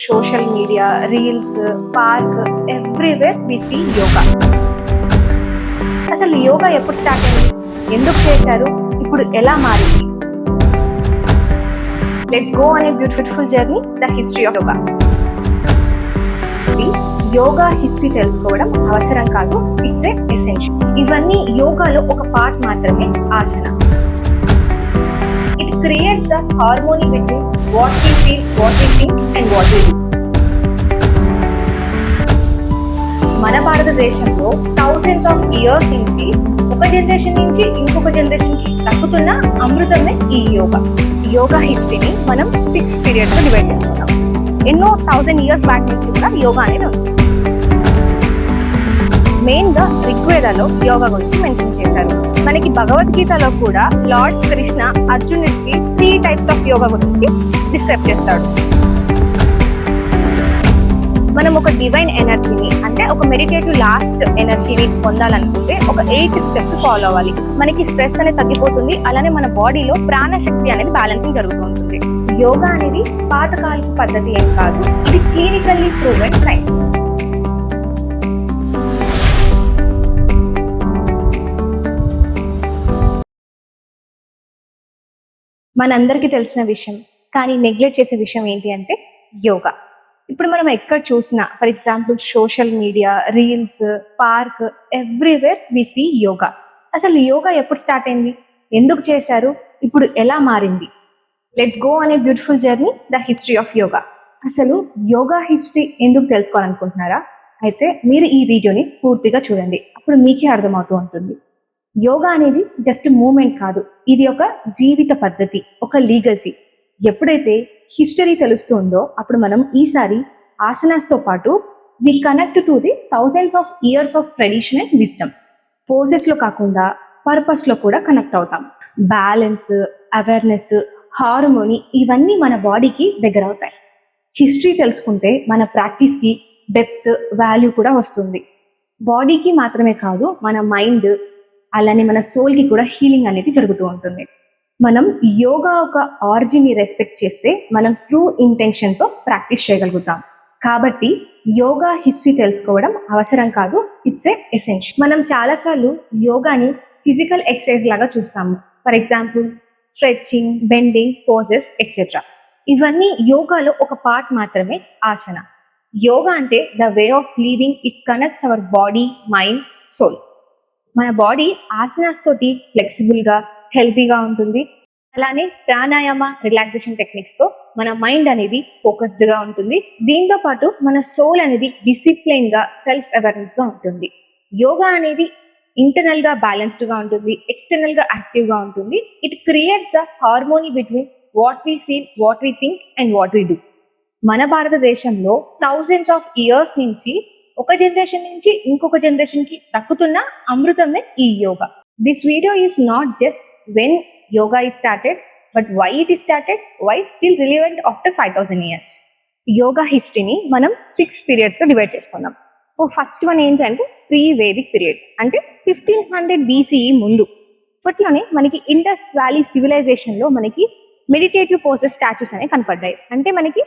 Social media, reels, park, everywhere we see yoga. అసలు యోగా ఎప్పుడు start అయింది, ఎందుకు చేశారు, ఇప్పుడు ఎలా మారింది? Let's go on a beautiful journey, the history of yoga. Yoga history తెలుసుకోవడం అవసరం కాదు, ఇట్స్ ఏ ఎసెన్షియల్. ఇవన్నీ యోగాలో ఒక పార్ట్ మాత్రమే, ఆసన. It creates the harmony between what we feel, what we think and what we do. మన భారతదేశంలో థౌసండ్స్ ఆఫ్ ఇయర్స్ నుంచి ఒక జనరేషన్ నుంచి ఇంకొక జనరేషన్ కి తక్కుతున్న అమృతమే ఈ యోగా. యోగా హిస్టరీని మనం 6 పీరియడ్స్ లో డివైడ్ చేసుకున్నాం. ఎన్నో 1000 ఇయర్స్ బ్యాక్ నుంచి కూడా యోగా అనేది ఉంది. మెయిన్ గా ఋగ్వేదాలో యోగా గురించి మెన్షన్ చేశారు. మనకి భగవద్గీతలో కూడా లార్డ్ కృష్ణ అర్జునుడికి 3 టైప్స్ ఆఫ్ యోగా గురించి డిస్క్రైబ్ చేస్తాడు. మనం ఒక డివైన్ ఎనర్జీని, అంటే ఒక మెడిటేటివ్ లాస్ట్ ఎనర్జీని పొందాలనుకుంటే ఒక 8 స్టెప్స్ ఫాలో అవ్వాలి. మనకి స్ట్రెస్ అనేది తగ్గిపోతుంది, అలానే మన బాడీలో ప్రాణశక్తి అనేది బ్యాలెన్సింగ్ జరుగుతూ ఉంటుంది. యోగా అనేది పాతకాలిక పద్ధతి ఏం కాదు, ఇది క్లినికల్లీ ప్రూవెన్ సైన్స్. మనందరికీ తెలిసిన విషయం, కానీ నెగ్లెక్ట్ చేసే విషయం ఏంటి అంటే యోగా. ఇప్పుడు మనం ఎక్కడ చూసినా, for example social media, reels, park, everywhere we see yoga. అసలు యోగా ఎప్పుడు స్టార్ట్ అయింది, ఎందుకు చేశారు, ఇప్పుడు ఎలా మారింది? Let's go on a beautiful journey, the history of yoga. అసలు యోగా హిస్టరీ ఎందుకు తెలుసుకోవాలనుకుంటున్నారా? అయితే మీరు ఈ వీడియోని పూర్తిగా చూడండి, అప్పుడు మీకే అర్థమవుతూ ఉంటుంది. యోగా అనేది జస్ట్ మూమెంట్ కాదు, ఇది ఒక జీవిత పద్ధతి, ఒక లీగసీ. ఎప్పుడైతే హిస్టరీ తెలుస్తుందో అప్పుడు మనం ఈసారి ఆసనాస్తో పాటు we connect to the thousands of years of tradition and wisdom. పోజెస్లో కాకుండా పర్పస్లో కూడా కనెక్ట్ అవుతాం. బ్యాలెన్స్, అవేర్నెస్, హార్మోనీ, ఇవన్నీ మన బాడీకి దగ్గర అవుతాయి. హిస్టరీ తెలుసుకుంటే మన ప్రాక్టీస్కి డెప్త్, వాల్యూ కూడా వస్తుంది. బాడీకి మాత్రమే కాదు, మన మైండ్ అలానే మన సోల్కి కూడా హీలింగ్ అనేది జరుగుతూ ఉంటుంది. మనం యోగా ఒక ఆరిజిన్ని రెస్పెక్ట్ చేస్తే మనం ట్రూ ఇంటెన్షన్తో ప్రాక్టీస్ చేయగలుగుతాం. కాబట్టి యోగా హిస్టరీ తెలుసుకోవడం అవసరం కాదు, ఇట్స్ ఏ ఎసెన్షియల్. మనం చాలాసార్లు యోగాని ఫిజికల్ ఎక్సర్సైజ్ లాగా చూస్తాము. For example stretching, bending, poses etcetera. ఇవన్నీ యోగాలో ఒక పార్ట్ మాత్రమే, ఆసన. యోగా అంటే the way of living, it connects our body, mind, soul. మన బాడీ ఆసనాస్ తోటి ఫ్లెక్సిబుల్గా, హెల్తీగా ఉంటుంది. అలానే ప్రాణాయామ, రిలాక్సేషన్ టెక్నిక్స్తో మన మైండ్ అనేది ఫోకస్డ్గా ఉంటుంది. దీంతో పాటు మన సోల్ అనేది డిసిప్లైన్గా, సెల్ఫ్ అవేర్నెస్గా ఉంటుంది. యోగా అనేది ఇంటర్నల్గా బ్యాలెన్స్డ్గా ఉంటుంది, ఎక్స్టర్నల్గా యాక్టివ్గా ఉంటుంది. It creates the harmony between what we feel, what we think and what we do. మన భారతదేశంలో థౌజండ్స్ ఆఫ్ ఇయర్స్ నుంచి ఒక జనరేషన్ నుంచి ఇంకొక జనరేషన్ కి దక్కుతున్న అమృతమే ఈ yoga. This video is not just when yoga is started, but why it is started, why still relevant after 5000 years. Yoga హిస్టరీని మనం 6 పీరియడ్స్ గా డివైడ్ చేసుకున్నాం. ఫస్ట్ వన్ ఏంటంటే ప్రీ వేదిక్ పీరియడ్, అంటే 1500 BCE ముందు. ఇప్పట్లోనే మనకి ఇండస్ వ్యాలీ సివిలైజేషన్ లో మనకి మెడిటేటివ్ పోసెస్ స్టాచ్యూస్ అనేవి కనపడ్డాయి. అంటే మనకి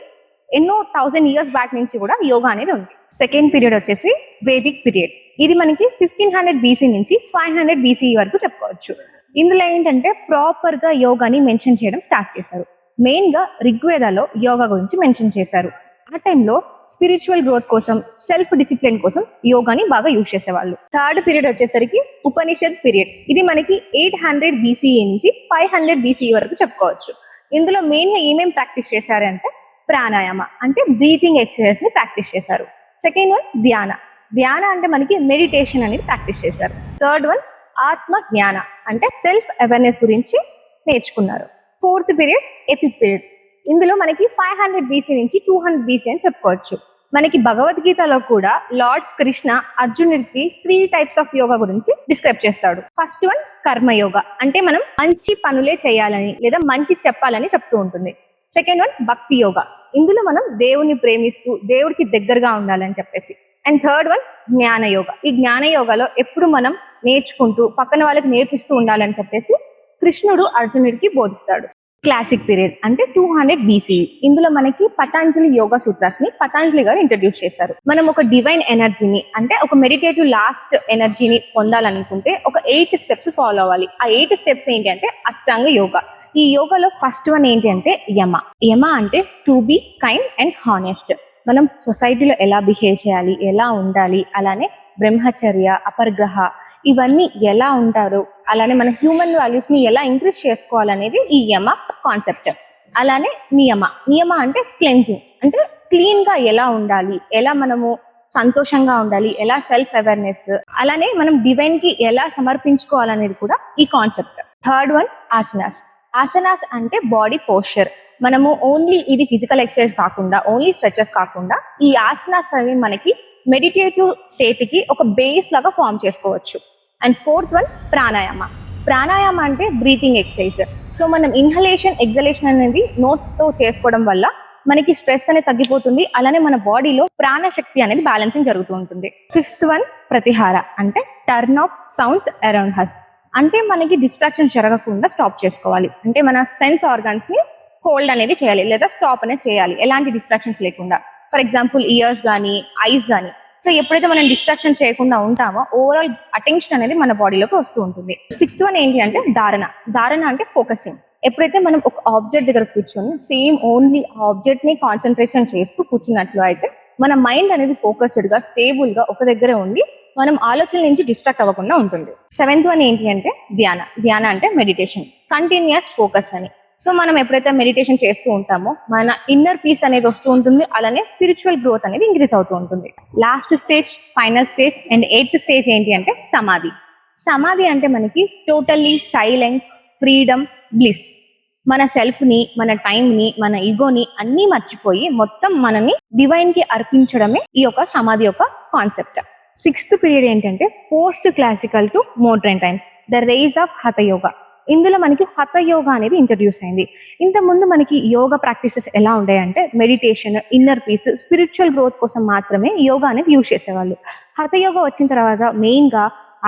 ఎన్నో 1000 ఇయర్స్ బ్యాక్ నుంచి కూడా యోగా అనేది ఉంది. సెకండ్ పీరియడ్ వచ్చేసి వేదిక్ పీరియడ్. ఇది మనకి 1500 BC నుంచి 500 BCE వరకు చెప్పుకోవచ్చు. ఇందులో ఏంటంటే ప్రాపర్ గా యోగాని మెన్షన్ చేయడం స్టార్ట్ చేశారు. మెయిన్ గా ఋగ్వేదాలో యోగా గురించి మెన్షన్ చేశారు. ఆ టైంలో స్పిరిచువల్ గ్రోత్ కోసం, సెల్ఫ్ డిసిప్లిన్ కోసం యోగాని బాగా యూజ్ చేసేవాళ్ళు. థర్డ్ పీరియడ్ వచ్చేసరికి ఉపనిషద్ పీరియడ్. ఇది మనకి 800 BCE నుంచి 500 BCE వరకు చెప్పుకోవచ్చు. ఇందులో మెయిన్ గా ఏమేమి ప్రాక్టీస్ చేశారంటే ప్రాణాయామ, అంటే బ్రీతింగ్ ఎక్సర్సైజ్ ని ప్రాక్టీస్ చేశారు. సెకండ్ వన్ ధ్యాన. ధ్యాన అంటే మనకి మెడిటేషన్ అనేది ప్రాక్టీస్ చేశారు. థర్డ్ వన్ ఆత్మ జ్ఞాన, అంటే సెల్ఫ్ అవేర్నెస్ గురించి నేర్చుకున్నారు. Fourth period epic period. ఇందులో మనకి 500 BC నుంచి 200 BC అని చెప్పుకోవచ్చు. మనకి భగవద్గీతలో కూడా లార్డ్ కృష్ణ అర్జునుడికి 3 టైప్స్ ఆఫ్ యోగా గురించి డిస్క్రైబ్ చేస్తాడు. ఫస్ట్ వన్ కర్మయోగ, అంటే మనం మంచి పనులే చేయాలని లేదా మంచి చెప్పాలని చెప్తూ ఉంటుంది. సెకండ్ వన్ భక్తి యోగా, ఇందులో మనం దేవుని ప్రేమిస్తూ దేవుడికి దగ్గరగా ఉండాలని చెప్పేసి. అండ్ థర్డ్ వన్ జ్ఞాన యోగ. ఈ జ్ఞాన యోగాలో ఎప్పుడు మనం నేర్చుకుంటూ పక్కన వాళ్ళకి నేర్పిస్తూ ఉండాలని చెప్పేసి కృష్ణుడు అర్జునుడికి బోధిస్తాడు. క్లాసిక్ పీరియడ్ అంటే 200 BCE. ఇందులో మనకి పతాంజలి యోగా సూత్రాస్ ని పతాంజలి గారు ఇంట్రడ్యూస్ చేశారు. మనం ఒక డివైన్ ఎనర్జీని అంటే ఒక మెడిటేటివ్ లాస్ట్ ఎనర్జీని పొందాలనుకుంటే ఒక 8 స్టెప్స్ ఫాలో అవ్వాలి. ఆ 8 స్టెప్స్ ఏంటి అంటే అష్టాంగ యోగా. ఈ యోగాలో ఫస్ట్ వన్ ఏంటి అంటే యమ. యమ అంటే to be kind and honest. మనం సొసైటీలో ఎలా బిహేవ్ చేయాలి, ఎలా ఉండాలి, అలానే బ్రహ్మచర్య, అపర్గ్రహ ఇవన్నీ ఎలా ఉంటారు, అలానే మన హ్యూమన్ వాల్యూస్ ని ఎలా ఇంక్రీజ్ చేసుకోవాలనేది ఈ యమ కాన్సెప్ట్. అలానే నియమ. నియమ అంటే క్లెన్జింగ్, అంటే క్లీన్ గా ఎలా ఉండాలి, ఎలా మనము సంతోషంగా ఉండాలి, ఎలా సెల్ఫ్ అవేర్నెస్, అలానే మనం డివైన్ కి ఎలా సమర్పించుకోవాలనేది కూడా ఈ concept. Third one asanas. Asanas అంటే బాడీ పోస్చర్. మనము ఓన్లీ ఇది ఫిజికల్ ఎక్సర్సైజ్ కాకుండా, ఓన్లీ స్ట్రెచెస్ కాకుండా ఈ ఆసనాస్ అనేవి మనకి మెడిటేటివ్ స్టేట్ కి ఒక బేస్ లాగా ఫామ్ చేసుకోవచ్చు. And fourth one pranayama. Pranayama అంటే బ్రీతింగ్ ఎక్సర్సైజ్. సో మనం ఇన్హలేషన్ ఎగ్జలేషన్ అనేది నోస్ తో చేసుకోవడం వల్ల మనకి స్ట్రెస్ అనేది తగ్గిపోతుంది, అలానే మన బాడీలో ప్రాణశక్తి అనేది బ్యాలెన్సింగ్ జరుగుతూ ఉంటుంది. ఫిఫ్త్ వన్ ప్రతిహార అంటే turn off sounds around has. అంటే మనకి డిస్ట్రాక్షన్స్ జరగకుండా స్టాప్ చేసుకోవాలి, అంటే మన సెన్స్ ఆర్గాన్స్ ని హోల్డ్ అనేది చేయాలి లేదా స్టాప్ అనేది చేయాలి ఎలాంటి డిస్ట్రాక్షన్స్ లేకుండా. ఫర్ ఎగ్జాంపుల్ ఇయర్స్ కానీ ఐస్ కానీ. సో ఎప్పుడైతే మనం డిస్ట్రాక్షన్ చేయకుండా ఉంటామో ఓవరాల్ అటెన్షన్ అనేది మన బాడీలోకి వస్తూ ఉంటుంది. సిక్స్త్ వన్ ఏంటి అంటే ధారణ. ధారణ అంటే ఫోకసింగ్. ఎప్పుడైతే మనం ఒక ఆబ్జెక్ట్ దగ్గర కూర్చొని సేమ్ ఓన్లీ ఆబ్జెక్ట్ ని కాన్సన్ట్రేషన్ చేస్తూ కూర్చున్నట్లు అయితే మన మైండ్ అనేది ఫోకస్డ్ గా స్టేబుల్ గా ఒక దగ్గర ఉండి మనం ఆలోచనల నుంచి డిస్ట్రాక్ట్ అవ్వకుండా ఉంటుంది. సెవెంత్ వన్ ఏంటి అంటే ధ్యాన. ధ్యాన అంటే మెడిటేషన్, కంటిన్యూస్ ఫోకస్ అని. సో మనం ఎప్పుడైతే మెడిటేషన్ చేస్తూ ఉంటామో మన ఇన్నర్ పీస్ అనేది వస్తూ ఉంటుంది, అలానే స్పిరిచువల్ గ్రోత్ అనేది ఇంక్రీజ్ అవుతూ ఉంటుంది. Last stage, final stage and 8th stage ఏంటి అంటే సమాధి. సమాధి అంటే మనకి టోటల్లీ సైలెన్స్, ఫ్రీడమ్, బ్లిస్. మన సెల్ఫ్ ని, మన టైం ని, మన ఈగోని అన్ని మర్చిపోయి మొత్తం మనని డివైన్ కి అర్పించడమే ఈ యొక్క సమాధి యొక్క కాన్సెప్ట్. 6th పీరియడ్ ఏంటంటే post classical to modern times, the rise of hatha yoga. ఇందులో మనకి హఠ యోగా అనేది ఇంట్రడ్యూస్ అయింది. ఇంతకుముందు మనకి యోగా ప్రాక్టీసెస్ ఎలా ఉండేయంటే meditation, inner peace, spiritual growth కోసం మాత్రమే యోగా అనేది యూజ్ చేసేవాళ్ళు. హఠ యోగా వచ్చిన తర్వాత మెయిన్ గా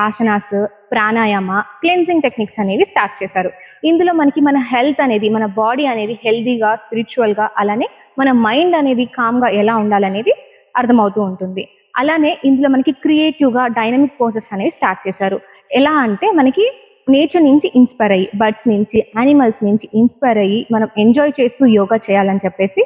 ఆసనాస్, ప్రాణాయామ, క్లెన్జింగ్ టెక్నిక్స్ అనేవి స్టార్ట్ చేశారు. ఇందులో మనకి మన హెల్త్ అనేది, మన బాడీ అనేది హెల్దీగా, స్పిరిచువల్ గా, అలానే మన మైండ్ అనేది కామ్ గా ఎలా ఉండాలనేది అర్థమవుతూ ఉంటుంది. అలానే ఇందులో మనకి క్రియేటివ్ గా డైనమిక్ పోసెస్ అనేవి స్టార్ట్ చేశారు. ఎలా అంటే మనకి నేచర్ నుంచి ఇన్స్పైర్ అయ్యి, బర్డ్స్ నుంచి, యానిమల్స్ నుంచి ఇన్స్పైర్ అయ్యి మనం ఎంజాయ్ చేస్తూ యోగా చేయాలని చెప్పేసి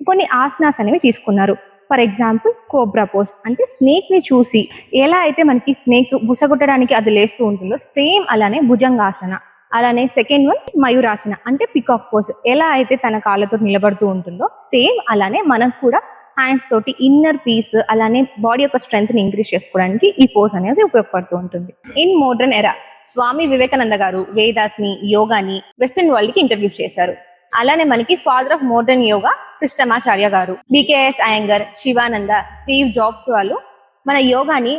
కొన్ని ఆసనాస్ అనేవి తీసుకున్నారు. ఫర్ ఎగ్జాంపుల్ కోబ్రా పోజ్ అంటే స్నేక్ ని చూసి ఎలా అయితే మనకి స్నేక్ బుసగొట్టడానికి అది లేస్తూ ఉంటుందో సేమ్ అలానే భుజంగాసన. అలానే సెకండ్ వన్ మయూరాసన అంటే పికాక్ పోజ్, ఎలా అయితే తన కాళ్ళతో నిలబడుతూ ఉంటుందో సేమ్ అలానే మనకు కూడా హ్యాండ్స్ తోటి ఇన్నర్ పీస్, అలానే బాడీ యొక్క స్ట్రెంగ్త్ ని ఇంక్రీజ్ చేసుకోవడానికి ఈ పోజ్ అనేది ఉపయోగపడుతూ ఉంటుంది. ఇన్ మోడర్న్ ఎరా స్వామి వివేకానంద గారు వేదాస్ ని, యోగాని వెస్టర్న్ వరల్డ్ కి ఇంట్రడ్యూస్ చేశారు. అలానే మనకి father of modern yoga Krishnamacharya garu, BKS Iyengar, Sivananda, Steve Jobs వాళ్ళు మన యోగాని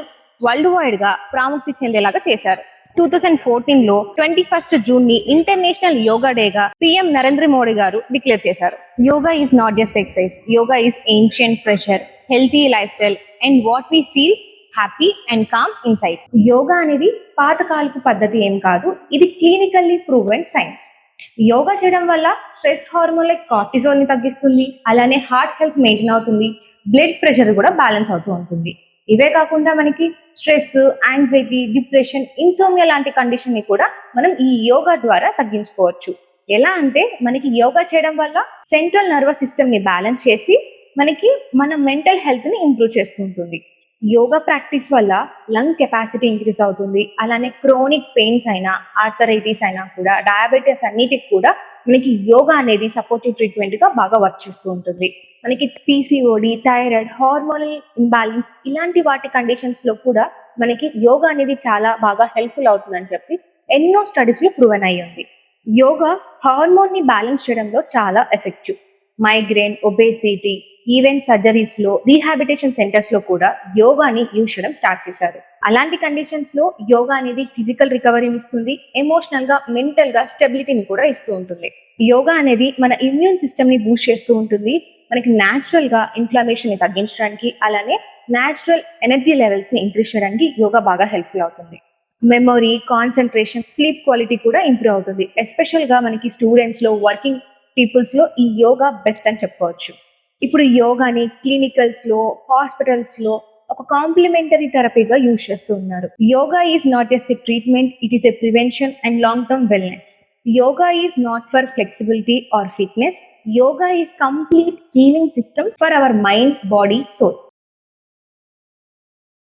వరల్డ్ వైడ్ గా ప్రాముఖ్యత చెందేలాగా చేశారు. 2014 లో 21st జూన్ ని ఇంటర్నేషనల్ యోగా డే గా పిఎం నరేంద్ర మోడీ గారు డిక్లేర్ చేశారు. Yoga is not just exercise, yoga is ancient pressure, healthy life style and what we feel happy and calm inside. Yoga అనేది పాతకాలపు పద్ధతి ఏం కాదు, ఇది క్లినికల్లీ ప్రూవెన్ సైన్స్. యోగా చేయడం వల్ల స్ట్రెస్ హార్మోన్ లైక్ కార్టిజోల్ ని తగ్గిస్తుంది, అలానే హార్ట్ హెల్త్ మెయింటైన్ అవుతుంది, బ్లడ్ ప్రెషర్ కూడా బ్యాలెన్స్ అవుతూ ఉంటుంది. ఇవే కాకుండా మనకి స్ట్రెస్, యాంగ్జైటీ, డిప్రెషన్, ఇన్సోమియా లాంటి కండిషన్ ని కూడా మనం ఈ యోగా ద్వారా తగ్గించుకోవచ్చు. ఎలా అంటే మనకి యోగా చేయడం వల్ల సెంట్రల్ నర్వస్ సిస్టమ్ ని బ్యాలెన్స్ చేసి మనకి మన మెంటల్ హెల్త్ ని ఇంప్రూవ్ చేస్తుంటుంది. యోగా ప్రాక్టీస్ వల్ల లంగ్ కెపాసిటీ ఇంక్రీజ్ అవుతుంది, అలానే క్రోనిక్ పెయిన్స్ అయినా, ఆర్థరైటిస్ అయినా కూడా, డయాబెటీస్ అన్నిటికి కూడా మనకి యోగా అనేది సపోర్టివ్ ట్రీట్మెంట్ గా బాగా వర్క్ చేస్తూ ఉంటుంది. మనకి పీసీఓడి, థైరాయిడ్, హార్మోనల్ ఇంబ్యాలెన్స్ ఇలాంటి వాటి కండిషన్స్ లో కూడా మనకి యోగా అనేది చాలా బాగా హెల్ప్ఫుల్ అవుతుందని చెప్పి ఎన్నో స్టడీస్ లో ప్రూవెన్ అయ్యి ఉంది. యోగా హార్మోన్ ని బ్యాలెన్స్ చేయడంలో చాలా effective. Migraine, obesity, even surgeries లో, రీహాబిలిటేషన్ సెంటర్స్ లో కూడా యోగాని యూజ్ చేయడం స్టార్ట్ చేశారు. అలాంటి కండిషన్స్ లో యోగా అనేది ఫిజికల్ రికవరీని ఇస్తుంది, ఎమోషనల్ గా, మెంటల్ గా స్టెబిలిటీని కూడా ఇస్తూ ఉంటుంది. యోగా అనేది మన ఇమ్యూన్ సిస్టమ్ ని బూస్ట్ చేస్తూ ఉంటుంది, మనకి న్యాచురల్ గా ఇన్ఫ్లమేషన్ ని తగ్గించడానికి, అలానే న్యాచురల్ ఎనర్జీ లెవెల్స్ ని ఇంక్రీజ్ చేయడానికి యోగా బాగా హెల్ప్ఫుల్ అవుతుంది. మెమొరీ, కాన్సన్ట్రేషన్, స్లీప్ క్వాలిటీ కూడా ఇంప్రూవ్ అవుతుంది. ఎస్పెషల్ గా మనకి స్టూడెంట్స్ లో, వర్కింగ్ పీపుల్స్లో ఈ యోగా బెస్ట్ అని చెప్పుకోవచ్చు. ఇప్పుడు యోగాని క్లినికల్స్లో, హాస్పిటల్స్లో ఒక కాంప్లిమెంటరీ థెరపీగా యూజ్ చేస్తూ ఉన్నారు. Yoga is not just a treatment, it is a prevention and long term wellness. Yoga is not for flexibility or fitness. Yoga is complete healing system for our mind, body, soul.